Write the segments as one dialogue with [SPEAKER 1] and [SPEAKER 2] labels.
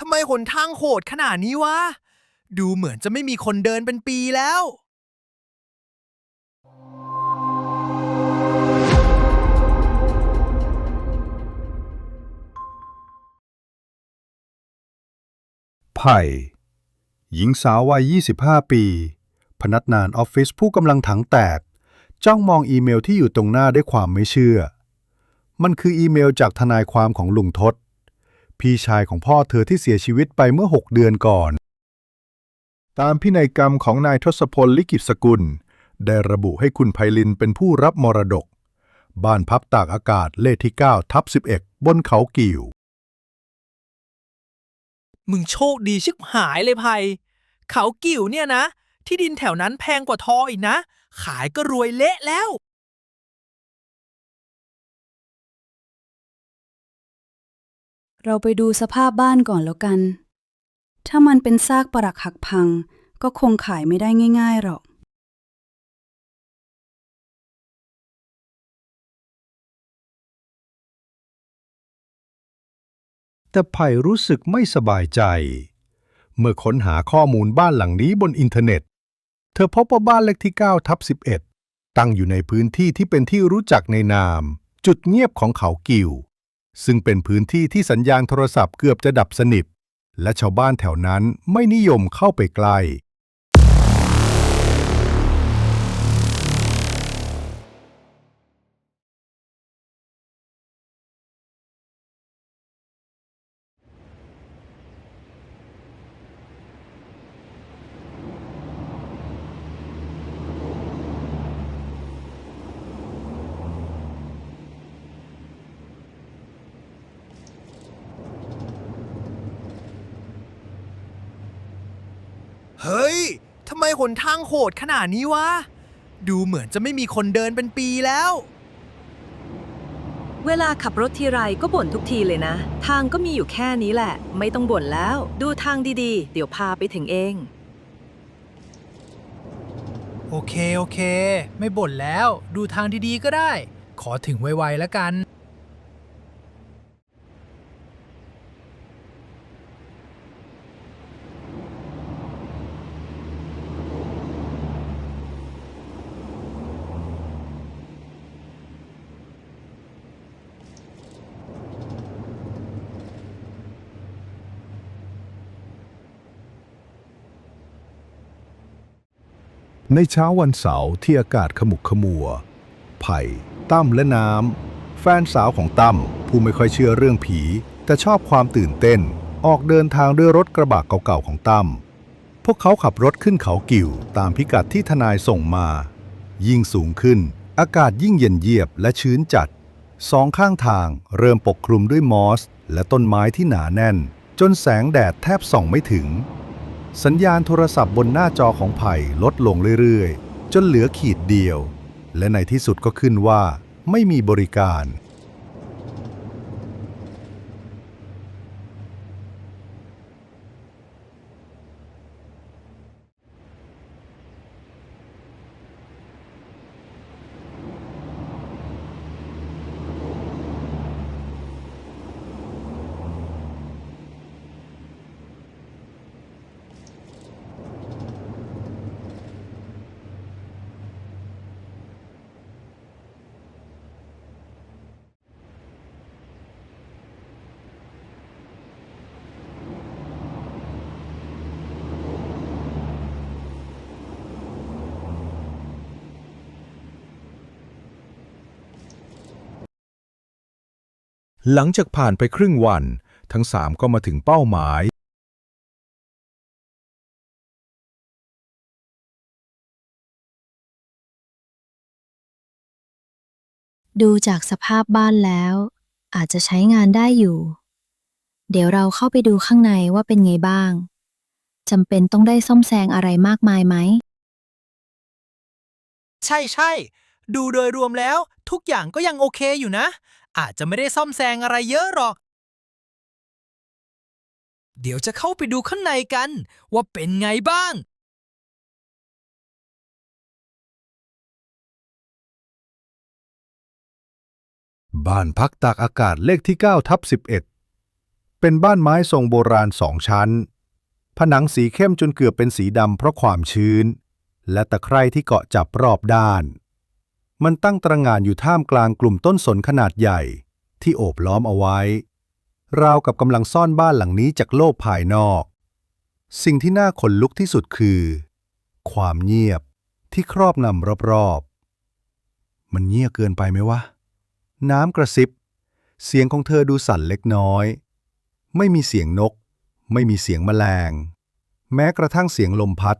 [SPEAKER 1] ทำไมหนทางโหดขนาดนี้วะ ดูเหมือนจะไม่มีคนเดินเป็นปีแล้ว
[SPEAKER 2] ไผ่หญิงสาววัย 25 ปี พนักงานออฟฟิศผู้กำลังถังแตก จ้องมองอีเมลที่อยู่ตรงหน้าด้วยความไม่เชื่อ มันคืออีเมลจากทนายความของลุงทศ พี่ชายของพ่อเธอที่เสียชีวิตไปเมื่อ 6 เดือนก่อน ตามพินัยกรรมของนายทศพล ลิขิตสกุล ได้ระบุให้คุณไพลินเป็นผู้รับมรดก บ้านพักตากอากาศเลขที่ 9/11 บนเขากิ่ว
[SPEAKER 1] มึงโชคดีชิบหายเลยไพเขากิ่วเนี่ยนะ ที่ดินแถวนั้นแพงกว่าทองอีกนะ ขายก็รวยเละแล้ว
[SPEAKER 3] เราไปดูสภาพบ้านก่อนแล้วกัน ถ้ามันเป็นซากปรักหักพัง ก็คงขายไม่ได้ง่ายๆหรอก
[SPEAKER 2] แต่ไผ่รู้สึกไม่สบายใจ เมื่อค้นหาข้อมูลบ้านหลังนี้บนอินเทอร์เน็ต เธอพบว่าบ้านเลขที่ 9/11 ตั้งอยู่ในพื้นที่ที่เป็นที่รู้จักในนาม จุดเงียบของเขากิ่ว ซึ่งเป็นพื้นที่ที่สัญญาณโทรศัพท์เกือบจะดับสนิท และชาวบ้านแถวนั้นไม่นิยมเข้าไปใกล้
[SPEAKER 1] เฮ้ย ทำไมหนทางโหดขนาดนี้วะ ดูเหมือนจะไม่มีคนเดินเป็นปีแล้ว
[SPEAKER 4] เวลาขับรถทีไรก็บ่นทุกทีเลยนะ ทางก็มีอยู่แค่นี้แหละ ไม่ต้องบ่นแล้ว ดูทางดีๆ เดี๋ยวพาไปถึงเอง
[SPEAKER 1] โอเค ไม่บ่นแล้ว ดูทางดีๆก็ได้ ขอถึงไวๆแล้วกัน
[SPEAKER 2] ในเช้าวันเสาร์ที่อากาศขมุกขมัว ไผ่ตั้มและน้ำแฟนสาวของตั้มผู้ไม่ค่อยเชื่อเรื่องผี แต่ชอบความตื่นเต้น ออกเดินทางด้วยรถกระบะเก่าๆของตั้มพวกเขาขับรถขึ้นเขากิ่วตามพิกัดที่ทนายส่งมา ยิ่งสูงขึ้น อากาศยิ่งเย็นเยียบและชื้นจัดสองข้างทางเริ่มปกคลุมด้วยมอสและต้นไม้ที่หนาแน่น จนแสงแดดแทบส่องไม่ถึง สัญญาณโทรศัพท์บนหน้าจอของไผ่ลดลงเรื่อยๆ จนเหลือขีดเดียว และในที่สุดก็ขึ้นว่าไม่มีบริการ หลังจากผ่านไปครึ่งวัน ทั้งสามก็มาถึงเป้าหมาย
[SPEAKER 5] ดูจากสภาพบ้านแล้ว อาจจะใช้งานได้อยู่ เดี๋ยวเราเข้าไปดูข้างในว่าเป็นไงบ้าง จำเป็นต้องได้ซ่อมแซงอะไรมากมายไหม
[SPEAKER 1] ใช่ ดูโดยรวมแล้วทุกอย่างก็ยังโอเคอยู่นะ อาจจะไม่ได้ซ่อมแซงอะไรเยอะหรอก เดี๋ยวจะเข้าไปดูข้างในกัน ว่าเป็นไงบ้าง
[SPEAKER 2] บ้านพักตากอากาศเลขที่ 9/11 เป็นบ้านไม้ทรงโบราณ2 ชั้น ผนังสีเข้มจนเกือบเป็นสีดำเพราะความชื้น และตะไคร่ที่เกาะจับรอบด้าน มันตั้งตระหง่านอยู่ท่ามกลางกลุ่มต้นสนขนาดใหญ่ที่โอบล้อมเอาไว้ ราวกับกำลังซ่อนบ้านหลังนี้จากโลกภายนอก สิ่งที่น่าขนลุกที่สุดคือ ความเงียบที่ครอบงำรอบๆ มันเงียบเกินไปไหมวะ น้ำกระซิบ เสียงของเธอดูสั่นเล็กน้อย ไม่มีเสียงนก ไม่มีเสียงแมลง แม้กระทั่งเสียงลมพัด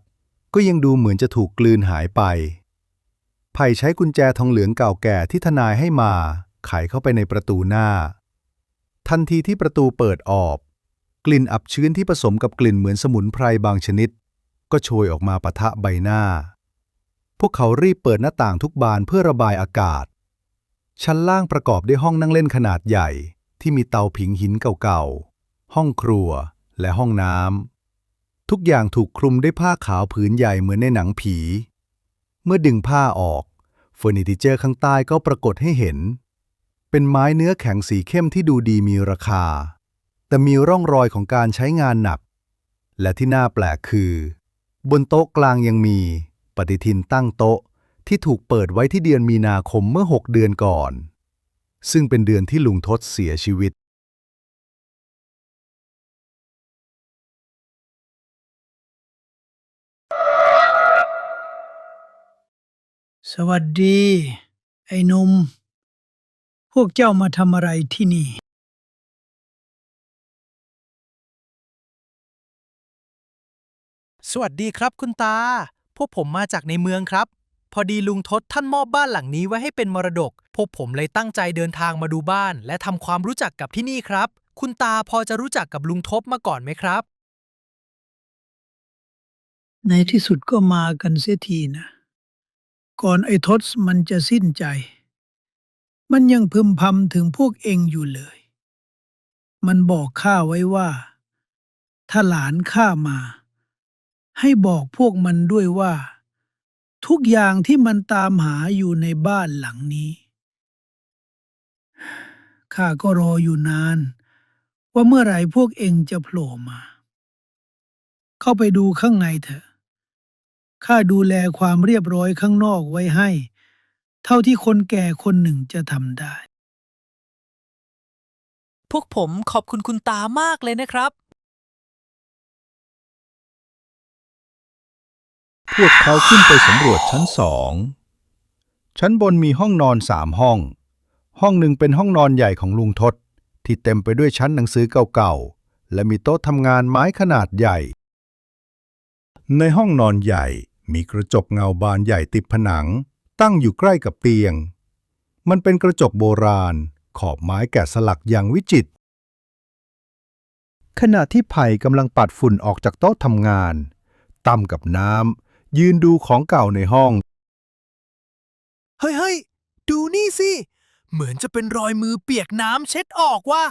[SPEAKER 2] ก็ยังดูเหมือนจะถูกกลืนหายไปไผ่ใช้กุญแจทองเหลืองเก่าแก่ที่ทนายให้มา ไขเข้าไปในประตูหน้า ทันทีที่ประตูเปิดออก กลิ่นอับชื้นที่ผสมกับกลิ่นเหมือนสมุนไพรบางชนิด ก็โชยออกมาปะทะใบหน้า พวกเขารีบเปิดหน้าต่างทุกบานเพื่อระบายอากาศ ชั้นล่างประกอบด้วยห้องนั่งเล่นขนาดใหญ่ที่มีเตาผิงหินเก่าๆ ห้องครัวและห้องน้ำ ทุกอย่างถูกคลุมด้วยผ้าขาวผืนใหญ่เหมือนในหนังผี เมื่อดึงผ้าออกเฟอร์นิเจอร์ข้างใต้ก็ปรากฏให้เห็น เป็นไม้เนื้อแข็งสีเข้มที่ดูดีมีราคา แต่มีร่องรอยของการใช้งานหนัก และที่น่าแปลกคือบนโต๊ะกลางยังมีปฏิทินตั้งโต๊ะที่ถูกเปิดไว้ที่เดือนมีนาคมเมื่อ6 เดือนก่อน ซึ่งเป็นเดือนที่ลุงทศเสียชีวิต
[SPEAKER 6] สวัสดี ไอ้หนุ่ม พวกเจ้ามาทำอะไรที่นี่
[SPEAKER 1] สวัสดีครับคุณตา พวกผมมาจากในเมืองครับ พอดีลุงทศท่านมอบบ้านหลังนี้ไว้ให้เป็นมรดก พวกผมเลยตั้งใจเดินทางมาดูบ้านและทำความรู้จักกับที่นี่ครับ คุณตาพอจะรู้จักกับลุงทบมาก่อนไหมครับ
[SPEAKER 6] ในที่สุดก็มากันเสียทีนะ ก่อนไอ้ทศมันจะสิ้นใจ มันยังพึมพำถึงพวกเองอยู่เลย มันบอกข้าไว้ว่า ถ้าหลานข้ามา ให้บอกพวกมันด้วยว่า ทุกอย่างที่มันตามหาอยู่ในบ้านหลังนี้ ข้าก็รออยู่นาน ว่าเมื่อไหร่พวกเองจะโผล่มา เข้าไปดูข้างในเถอะ ข้าดูแลความเรียบร้อยข้างนอกไว้ให้ เท่าที่คนแก่คนหนึ่งจะทำได้
[SPEAKER 1] พวกผมขอบคุณคุณตามากเลยนะครับ
[SPEAKER 2] พวกเขาขึ้นไปสำรวจชั้น 2 ชั้นบนมีห้องนอน3 ห้อง ห้องหนึ่งเป็นห้องนอนใหญ่ของลุงทศที่เต็มไปด้วยชั้นหนังสือเก่าๆ และมีโต๊ะทำงานไม้ขนาดใหญ่ ในห้องนอนใหญ่มีกระจกเงาบานใหญ่ติดผนังตั้งอยู่ใกล้กับเตียง มันเป็นกระจกโบราณขอบไม้แกะสลักอย่างวิจิตร ขณะที่ไผ่กำลังปัดฝุ่นออกจากโต๊ะทำงานตั้มกับน้ำยืนดูของเก่าในห้อง
[SPEAKER 1] เฮ้ย ดูนี่สิ เหมือนจะเป็นรอยมือเปียกน้ำเช็ดออกว่ะ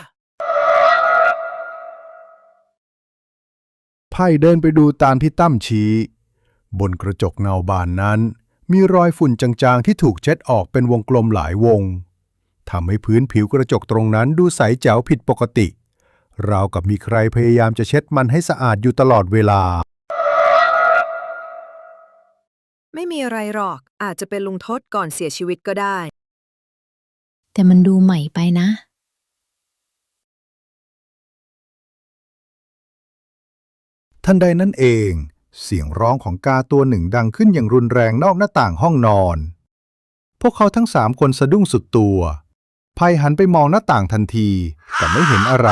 [SPEAKER 2] ไผ่เดินไปดูตามที่ตั้มชี้ บนกระจกเงาบานนั้นมีรอยฝุ่นจางๆที่ถูกเช็ดออกเป็นวงกลมหลายวงทำให้พื้นผิวกระจกตรงนั้นดูใสแจ๋วผิดปกติราวกับมีใครพยายามจะเช็ดมันให้สะอาดอยู่ตลอดเวลา
[SPEAKER 4] ไม่มีอะไรหรอก อาจจะเป็นลุงทศก่อนเสียชีวิตก็ได้
[SPEAKER 5] แต่มันดูใหม่ไปนะ
[SPEAKER 2] ทันใดนั้นเองเสียงร้องของกาตัวหนึ่งดังขึ้นอย่างรุนแรงนอกหน้าต่างห้องนอน พวกเขาทั้ง3 คนสะดุ้งสุดตัวไผ่หันไปมองหน้าต่างทันทีแต่ไม่เห็นอะไร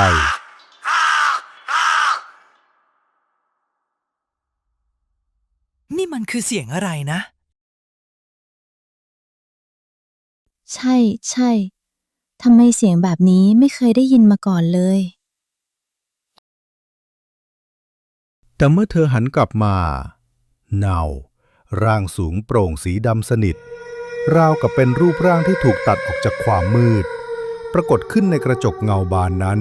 [SPEAKER 1] นี่มันคือเสียงอะไรนะ
[SPEAKER 5] ใช่ทำไมเสียงแบบนี้ไม่เคยได้ยินมาก่อนเลย
[SPEAKER 2] แต่เมื่อเธอหันกลับมาเนาร่างสูงโปร่งสีดำสนิทราวกับเป็นรูปร่างที่ถูกตัดออกจากความมืดปรากฏขึ้นในกระจกเงาบานนั้น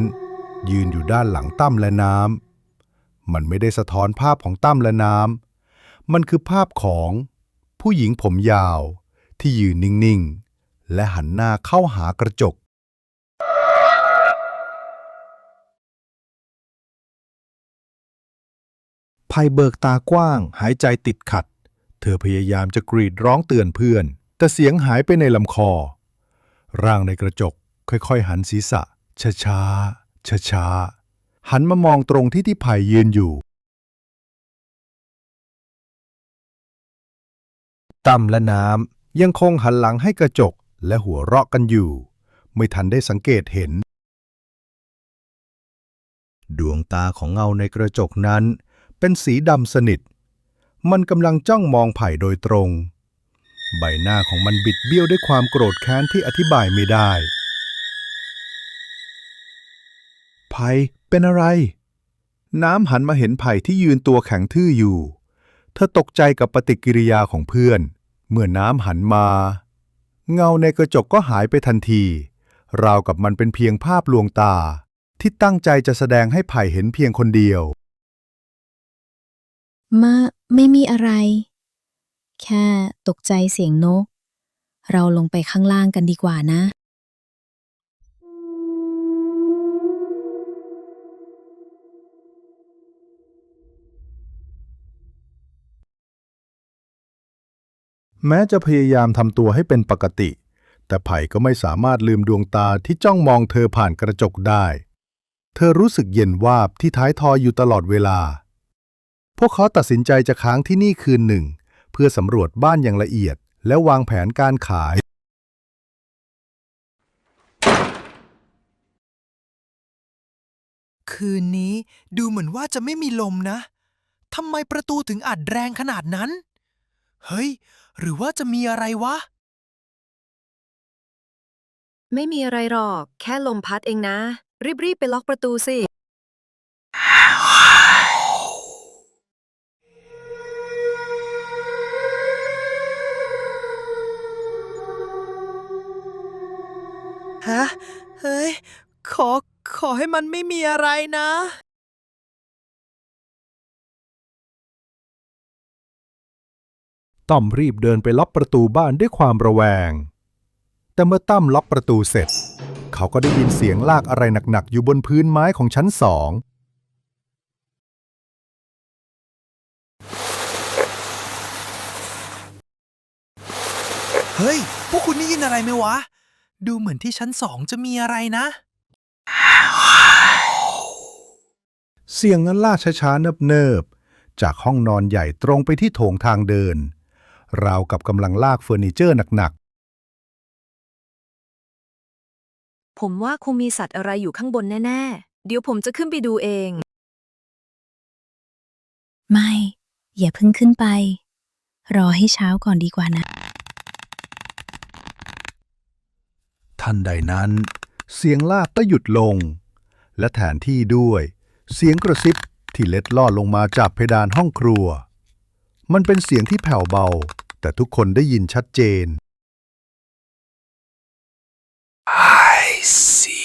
[SPEAKER 2] ยืนอยู่ด้านหลังตั้มและน้ำมันไม่ได้สะท้อนภาพของตั้มและน้ำมันคือภาพของผู้หญิงผมยาวที่ยืนนิ่งๆและหันหน้าเข้าหากระจก ไผ่เบิกตากว้างหายใจติดขัด เธอพยายามจะกรีดร้องเตือนเพื่อน แต่เสียงหายไปในลำคอ ร่างในกระจกค่อยๆหันศีรษะช้าๆช้าๆหันมามองตรงที่ไผ่ยืนอยู่ตั้มและน้ำยังคงหันหลังให้กระจกและหัวเราะกันอยู่ ไม่ทันได้สังเกตเห็น ดวงตาของเงาในกระจกนั้นเป็นสีดำสนิท มันกำลังจ้องมองไผ่โดยตรง ใบหน้าของมันบิดเบี้ยวด้วยความโกรธแค้นที่อธิบายไม่ได้ ไผ่เป็นอะไร น้ำหันมาเห็นไผ่ที่ยืนตัวแข็งทื่ออยู่ เธอตกใจกับปฏิกิริยาของเพื่อน เมื่อน้ำหันมา เงาในกระจกก็หายไปทันที ราวกับมันเป็นเพียงภาพลวงตา ที่ตั้งใจจะแสดงให้ไผ่เห็นเพียงคนเดียว
[SPEAKER 5] ไม่มีอะไร แค่ตกใจเสียงนก เราลงไปข้างล่างกันดีกว่านะ
[SPEAKER 2] แม้จะพยายามทำตัวให้เป็นปกติ แต่ไผ่ก็ไม่สามารถลืมดวงตาที่จ้องมองเธอผ่านกระจกได้ เธอรู้สึกเย็นวาบที่ท้ายทอยอยู่ตลอดเวลา พวกเขาตัดสินใจจะค้างที่นี่คืนหนึ่ง เพื่อสำรวจบ้านอย่างละเอียดและวางแผนการขาย
[SPEAKER 1] คืนนี้ดูเหมือนว่าจะไม่มีลมนะ ทำไมประตูถึงอัดแรงขนาดนั้น เฮ้ย หรือว่าจะมีอะไรวะ
[SPEAKER 4] ไม่มีอะไรหรอก แค่ลมพัดเองนะ รีบๆไปล็อกประตูสิ
[SPEAKER 1] ฮะ เฮ้ย ขอให้มันไม่มีอะไรนะ
[SPEAKER 2] ต้อมรีบเดินไปล็อกประตูบ้านด้วยความระแวง แต่เมื่อตั้มล็อกประตูเสร็จ เขาก็ได้ยินเสียงลากอะไรหนักๆอยู่บนพื้นไม้ของชั้นสอง
[SPEAKER 1] เฮ้ย พวกคุณได้ยินอะไรไหมวะ ดูเหมือนที่ชั้น2จะมีอะไรนะ
[SPEAKER 2] เสียงนั้นลากช้าๆเนิบๆจากห้องนอนใหญ่ตรงไปที่โถงทางเดิน ราวกับกำลังลากเฟอร์นิเจอร์หนัก
[SPEAKER 4] ผมว่าคงมีสัตว์อะไรอยู่ข้างบนแน่ๆ เดี๋ยวผมจะขึ้นไปดูเอง
[SPEAKER 5] ไม่ อย่าเพิ่งขึ้นไป รอให้เช้าก่อนดีกว่านะ
[SPEAKER 2] ๆ ทันใดนั้น เสียงลากก็หยุดลง และแทนที่ด้วยเสียงกระซิบที่เล็ดลอดลงมาจากเพดานห้องครัว มันเป็นเสียงที่แผ่วเบา แต่ทุกคนได้ยินชัดเจน
[SPEAKER 1] I see